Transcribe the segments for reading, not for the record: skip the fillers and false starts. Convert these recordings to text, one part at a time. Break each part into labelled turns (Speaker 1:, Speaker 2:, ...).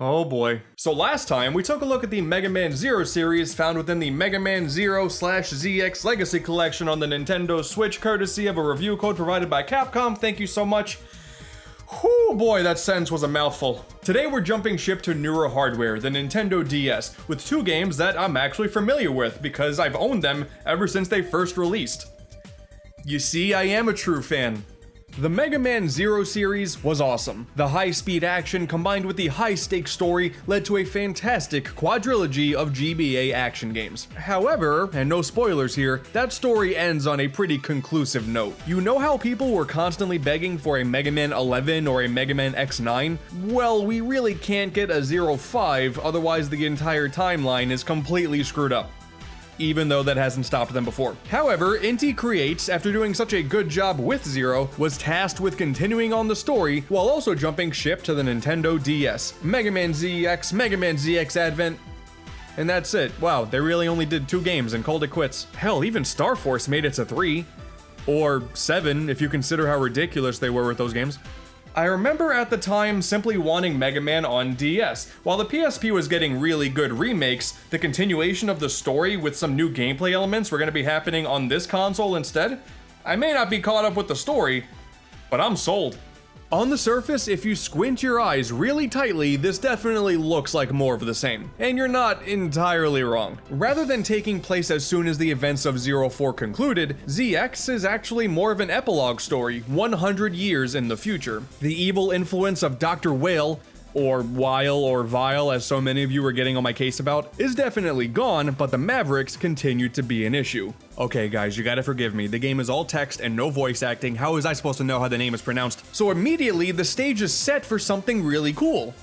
Speaker 1: Oh boy. So last time, we took a look at the Mega Man Zero series found within the Mega Man Zero/ZX Legacy Collection on the Nintendo Switch, courtesy of a review code provided by Capcom. Thank you so much. Whew, boy, that sentence was a mouthful. Today we're jumping ship to newer hardware, the Nintendo DS, with two games that I'm actually familiar with because I've owned them ever since they first released. You see, I am a true fan. The Mega Man Zero series was awesome. The high-speed action combined with the high-stakes story led to a fantastic quadrilogy of GBA action games. However, and no spoilers here, that story ends on a pretty conclusive note. You know how people were constantly begging for a Mega Man 11 or a Mega Man X9? Well, we really can't get a 05, otherwise the entire timeline is completely screwed up, even though that hasn't stopped them before. However, Inti Creates, after doing such a good job with Zero, was tasked with continuing on the story while also jumping ship to the Nintendo DS. Mega Man ZX Advent, and that's it. Wow, they really only did 2 games and called it quits. Hell, even Star Force made it to 3. Or 7, if you consider how ridiculous they were with those games. I remember at the time simply wanting Mega Man on DS. While the PSP was getting really good remakes, the continuation of the story with some new gameplay elements were going to be happening on this console instead. I may not be caught up with the story, but I'm sold. On the surface, if you squint your eyes really tightly, this definitely looks like more of the same. And you're not entirely wrong. Rather than taking place as soon as the events of 04 concluded, ZX is actually more of an epilogue story, 100 years in the future. The evil influence of Dr. Whale, or Weil or Vile as so many of you were getting on my case about, is definitely gone, but the Mavericks continue to be an issue. Okay guys, you gotta forgive me, the game is all text and no voice acting. How is I supposed to know how the name is pronounced? So immediately, the stage is set for something really cool.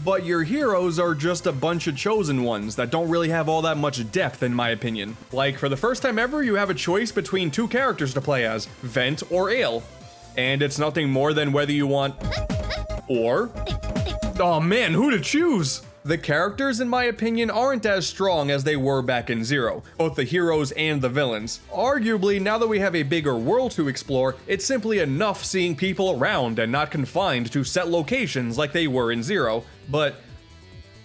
Speaker 1: But your heroes are just a bunch of chosen ones that don't really have all that much depth in my opinion. Like, for the first time ever, you have a choice between 2 characters to play as, Vent or Ale. And it's nothing more than whether you want... or... oh man, who to choose? The characters, in my opinion, aren't as strong as they were back in Zero, both the heroes and the villains. Arguably, now that we have a bigger world to explore, it's simply enough seeing people around and not confined to set locations like they were in Zero, but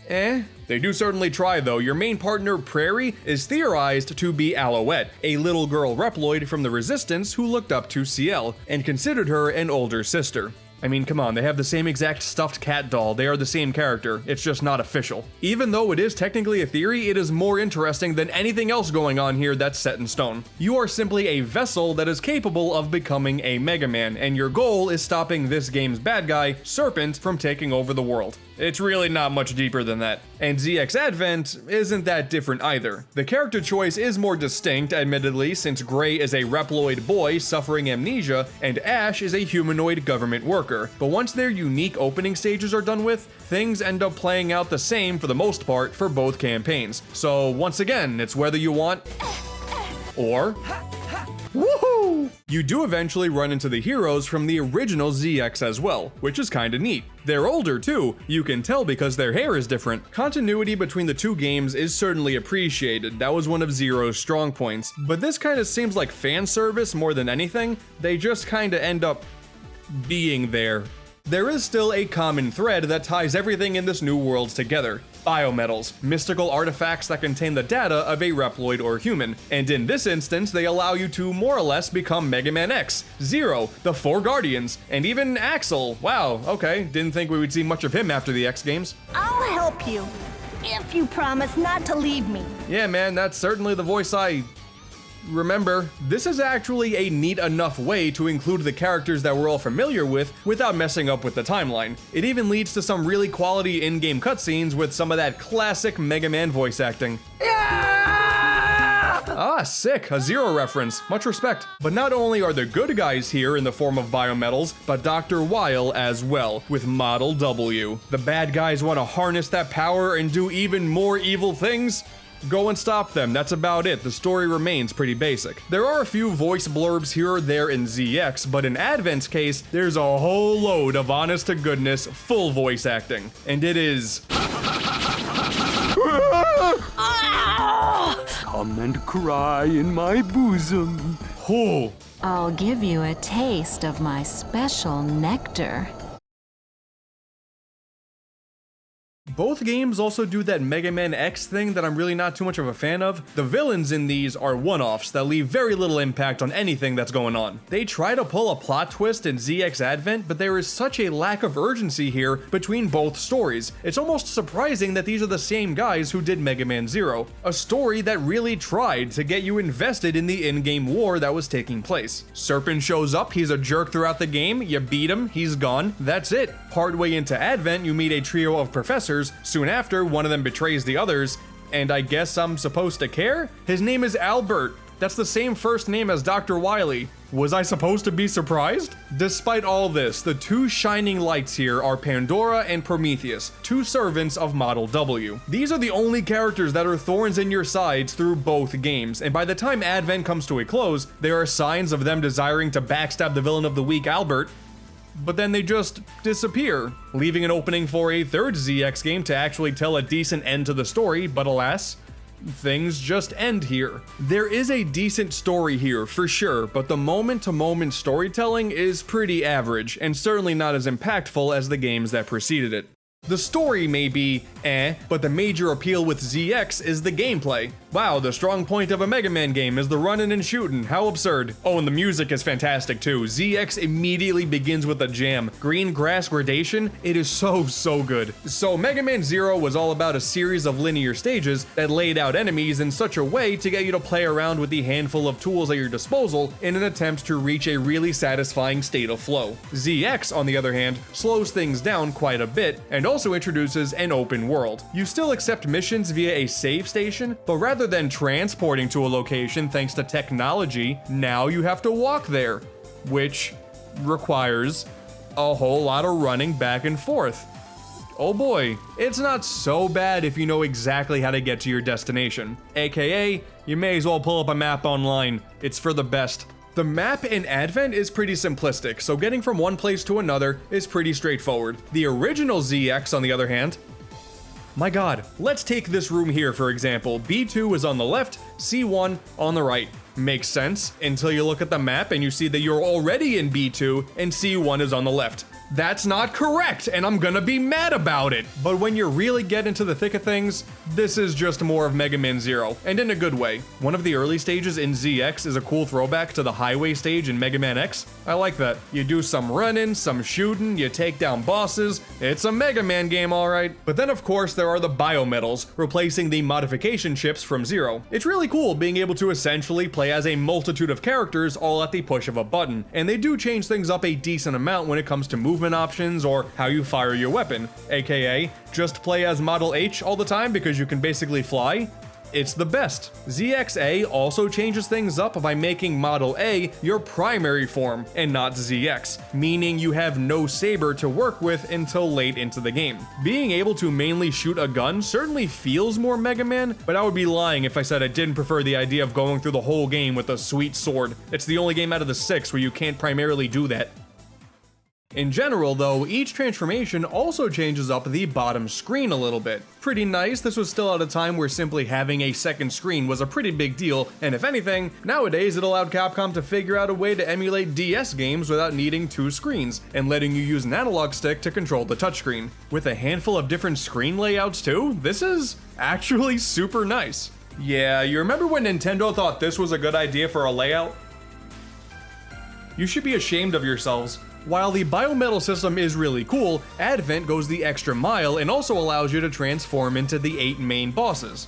Speaker 1: they do certainly try though. Your main partner, Prairie, is theorized to be Alouette, a little girl Reploid from the Resistance who looked up to CL and considered her an older sister. I mean, come on, they have the same exact stuffed cat doll, they are the same character, it's just not official. Even though it is technically a theory, it is more interesting than anything else going on here that's set in stone. You are simply a vessel that is capable of becoming a Mega Man, and your goal is stopping this game's bad guy, Serpent, from taking over the world. It's really not much deeper than that. And ZX Advent isn't that different either. The character choice is more distinct, admittedly, since Gray is a Reploid boy suffering amnesia, and Ash is a humanoid government worker. But once their unique opening stages are done with, things end up playing out the same for the most part for both campaigns. So once again, it's whether you want... or... woohoo! You do eventually run into the heroes from the original ZX as well, which is kinda neat. They're older too, you can tell because their hair is different. Continuity between the 2 games is certainly appreciated, that was one of Zero's strong points. But this kinda seems like fan service more than anything, they just kinda end up being there. There is still a common thread that ties everything in this new world together. Biometals, mystical artifacts that contain the data of a Reploid or human, and in this instance they allow you to more or less become Mega Man X, Zero, the 4 Guardians, and even Axel. Wow, okay, didn't think we would see much of him after the X games.
Speaker 2: I'll help you, if you promise not to leave me.
Speaker 1: Yeah man, that's certainly the voice I... remember. This is actually a neat enough way to include the characters that we're all familiar with without messing up with the timeline. It even leads to some really quality in-game cutscenes with some of that classic Mega Man voice acting. Ah, sick, a Zero reference, much respect. But not only are the good guys here in the form of biometals, but Dr. Weil as well, with Model W. The bad guys want to harness that power and do even more evil things? Go and stop them, that's about it. The story remains pretty basic. There are a few voice blurbs here or there in ZX, but in Advent's case, there's a whole load of honest to goodness, full voice acting. And it is...
Speaker 3: come and cry in my bosom.
Speaker 1: Oh.
Speaker 4: I'll give you a taste of my special nectar.
Speaker 1: Both games also do that Mega Man X thing that I'm really not too much of a fan of. The villains in these are one-offs that leave very little impact on anything that's going on. They try to pull a plot twist in ZX Advent, but there is such a lack of urgency here between both stories. It's almost surprising that these are the same guys who did Mega Man Zero, a story that really tried to get you invested in the in-game war that was taking place. Serpent shows up, he's a jerk throughout the game, you beat him, he's gone, that's it. Partway into Advent, you meet a trio of professors. Soon after, one of them betrays the others, and I guess I'm supposed to care? His name is Albert. That's the same first name as Dr. Wily. Was I supposed to be surprised? Despite all this, the two shining lights here are Pandora and Prometheus, two servants of Model W. These are the only characters that are thorns in your sides through both games, and by the time Advent comes to a close, there are signs of them desiring to backstab the villain of the week, Albert, but then they just disappear, leaving an opening for a third ZX game to actually tell a decent end to the story, but alas, things just end here. There is a decent story here, for sure, but the moment-to-moment storytelling is pretty average, and certainly not as impactful as the games that preceded it. The story may be but the major appeal with ZX is the gameplay. Wow, the strong point of a Mega Man game is the running and shooting, how absurd. Oh, and the music is fantastic too. ZX immediately begins with a jam. Green grass gradation, it is so good. So Mega Man Zero was all about a series of linear stages that laid out enemies in such a way to get you to play around with the handful of tools at your disposal in an attempt to reach a really satisfying state of flow. ZX, on the other hand, slows things down quite a bit and also introduces an open world. You still accept missions via a save station, but rather than transporting to a location thanks to technology, now you have to walk there, which requires a whole lot of running back and forth. Oh boy, it's not so bad if you know exactly how to get to your destination. AKA, you may as well pull up a map online, it's for the best. The map in Advent is pretty simplistic, so getting from one place to another is pretty straightforward. The original ZX, on the other hand, my god, let's take this room here for example. B2 is on the left, C1 on the right. Makes sense until you look at the map and you see that you're already in B2 and C1 is on the left. That's not correct, and I'm gonna be mad about it. But when you really get into the thick of things, this is just more of Mega Man Zero, and in a good way. One of the early stages in ZX is a cool throwback to the highway stage in Mega Man X. I like that. You do some running, some shooting, you take down bosses. It's a Mega Man game, alright. But then of course there are the biometals, replacing the modification chips from Zero. It's really cool being able to essentially play as a multitude of characters all at the push of a button, and they do change things up a decent amount when it comes to movement options or how you fire your weapon, aka just play as Model H all the time because you can basically fly. It's the best. ZXA also changes things up by making Model A your primary form and not ZX, meaning you have no saber to work with until late into the game. Being able to mainly shoot a gun certainly feels more Mega Man, but I would be lying if I said I didn't prefer the idea of going through the whole game with a sweet sword. It's the only game out of the 6 where you can't primarily do that. In general though, each transformation also changes up the bottom screen a little bit. Pretty nice, this was still at a time where simply having a second screen was a pretty big deal, and if anything, nowadays it allowed Capcom to figure out a way to emulate DS games without needing two screens, and letting you use an analog stick to control the touchscreen. With a handful of different screen layouts too, this is actually super nice. Yeah, you remember when Nintendo thought this was a good idea for a layout? You should be ashamed of yourselves. While the biometal system is really cool, Advent goes the extra mile and also allows you to transform into the 8 main bosses.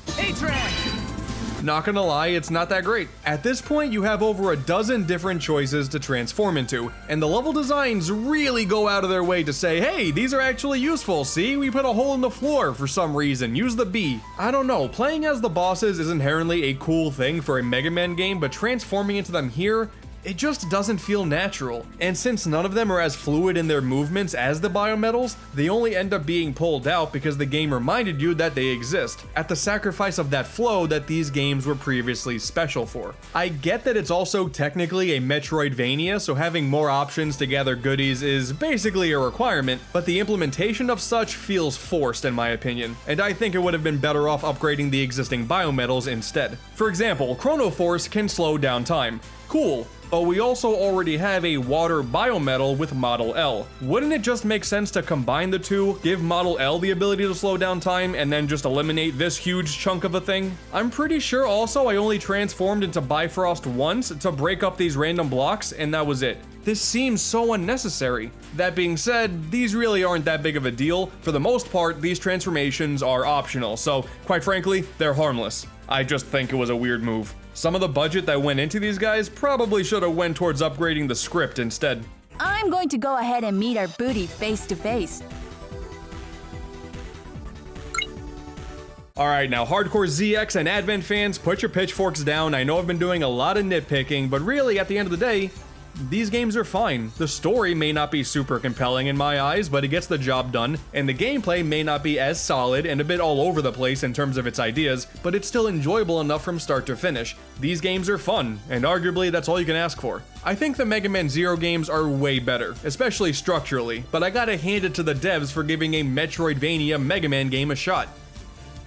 Speaker 1: Not gonna lie, it's not that great. At this point, you have over a dozen different choices to transform into, and the level designs really go out of their way to say, hey, these are actually useful, see? We put a hole in the floor for some reason, use the B. I don't know, playing as the bosses is inherently a cool thing for a Mega Man game, but transforming into them here, it just doesn't feel natural. And since none of them are as fluid in their movements as the biometals, they only end up being pulled out because the game reminded you that they exist, at the sacrifice of that flow that these games were previously special for. I get that it's also technically a Metroidvania, so having more options to gather goodies is basically a requirement, but the implementation of such feels forced in my opinion, and I think it would have been better off upgrading the existing biometals instead. For example, Chrono Force can slow down time. cool, but we also already have a water biometal with Model L. Wouldn't it just make sense to combine the two, give Model L the ability to slow down time, and then just eliminate this huge chunk of a thing? I'm pretty sure also I only transformed into Bifrost once to break up these random blocks, and that was it. This seems so unnecessary. That being said, these really aren't that big of a deal. For the most part, these transformations are optional, so quite frankly, they're harmless. I just think it was a weird move. Some of the budget that went into these guys probably should have went towards upgrading the script instead.
Speaker 5: I'm going to go ahead and meet our booty face to face.
Speaker 1: Alright, now hardcore ZX and Advent fans, put your pitchforks down. I know I've been doing a lot of nitpicking, but really, at the end of the day, these games are fine. The story may not be super compelling in my eyes, but it gets the job done, and the gameplay may not be as solid and a bit all over the place in terms of its ideas, but it's still enjoyable enough from start to finish. These games are fun, and arguably that's all you can ask for. I think the Mega Man Zero games are way better, especially structurally, but I gotta hand it to the devs for giving a Metroidvania Mega Man game a shot.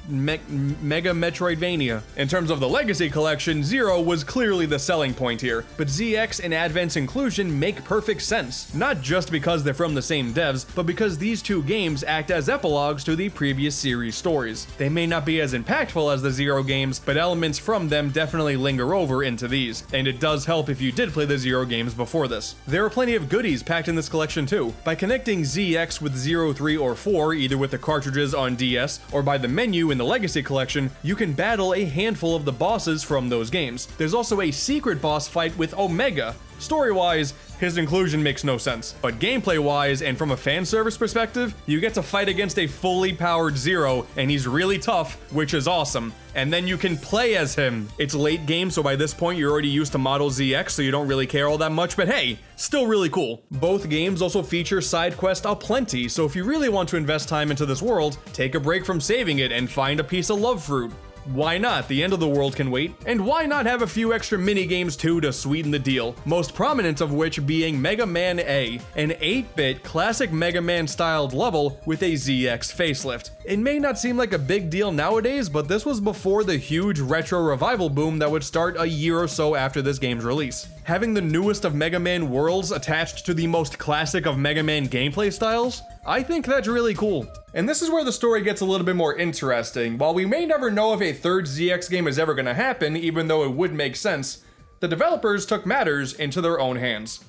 Speaker 1: MegaMetroidVania. In terms of the Legacy Collection, Zero was clearly the selling point here, but ZX and Advent's inclusion make perfect sense, not just because they're from the same devs, but because these two games act as epilogues to the previous series stories. They may not be as impactful as the Zero games, but elements from them definitely linger over into these, and it does help if you did play the Zero games before this. There are plenty of goodies packed in this collection too. By connecting ZX with 0, 3, or 4, either with the cartridges on DS or by the menu in the Legacy Collection, you can battle a handful of the bosses from those games. There's also a secret boss fight with Omega. Story-wise, his inclusion makes no sense, but gameplay-wise and from a fan service perspective, you get to fight against a fully powered Zero, and he's really tough, which is awesome. And then you can play as him. It's late game, so by this point you're already used to Model ZX, so you don't really care all that much, but hey, still really cool. Both games also feature side quests aplenty, so if you really want to invest time into this world, take a break from saving it and find a piece of love fruit. Why not? The end of the world can wait. And why not have a few extra minigames too to sweeten the deal? Most prominent of which being Mega Man A, an 8-bit classic Mega Man styled level with a ZX facelift. It may not seem like a big deal nowadays, but this was before the huge retro revival boom that would start a year or so after this game's release. Having the newest of Mega Man worlds attached to the most classic of Mega Man gameplay styles? I think that's really cool. And this is where the story gets a little bit more interesting. While we may never know if a third ZX game is ever going to happen, even though it would make sense, the developers took matters into their own hands.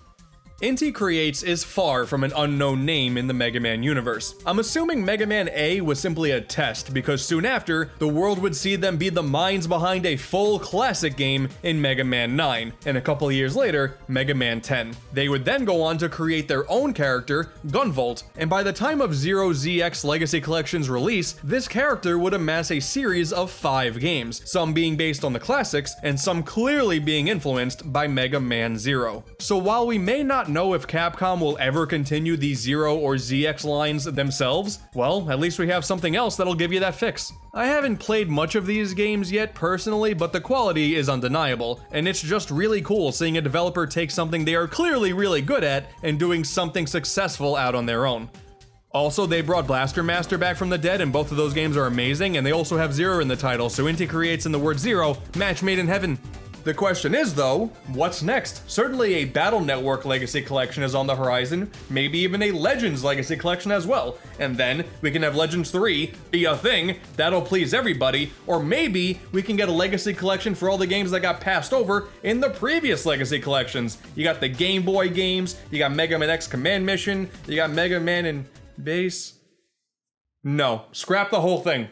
Speaker 1: Inti Creates is far from an unknown name in the Mega Man universe. I'm assuming Mega Man A was simply a test, because soon after, the world would see them be the minds behind a full classic game in Mega Man 9, and a couple years later, Mega Man 10. They would then go on to create their own character, Gunvolt, and by the time of Zero ZX Legacy Collection's release, this character would amass a series of 5 games, some being based on the classics, and some clearly being influenced by Mega Man Zero. So while we may not know if Capcom will ever continue the Zero or ZX lines themselves, well, at least we have something else that'll give you that fix. I haven't played much of these games yet personally, but the quality is undeniable, and it's just really cool seeing a developer take something they are clearly really good at and doing something successful out on their own. Also, they brought Blaster Master back from the dead, and both of those games are amazing, and they also have Zero in the title, so Inti Creates and the word Zero, match made in heaven. The question is, though, what's next? Certainly a Battle Network Legacy Collection is on the horizon, maybe even a Legends Legacy Collection as well, and then we can have Legends 3 be a thing that'll please everybody, or maybe we can get a Legacy Collection for all the games that got passed over in the previous Legacy Collections. You got the Game Boy games, you got Mega Man X Command Mission, you got Mega Man and Base. No, scrap the whole thing.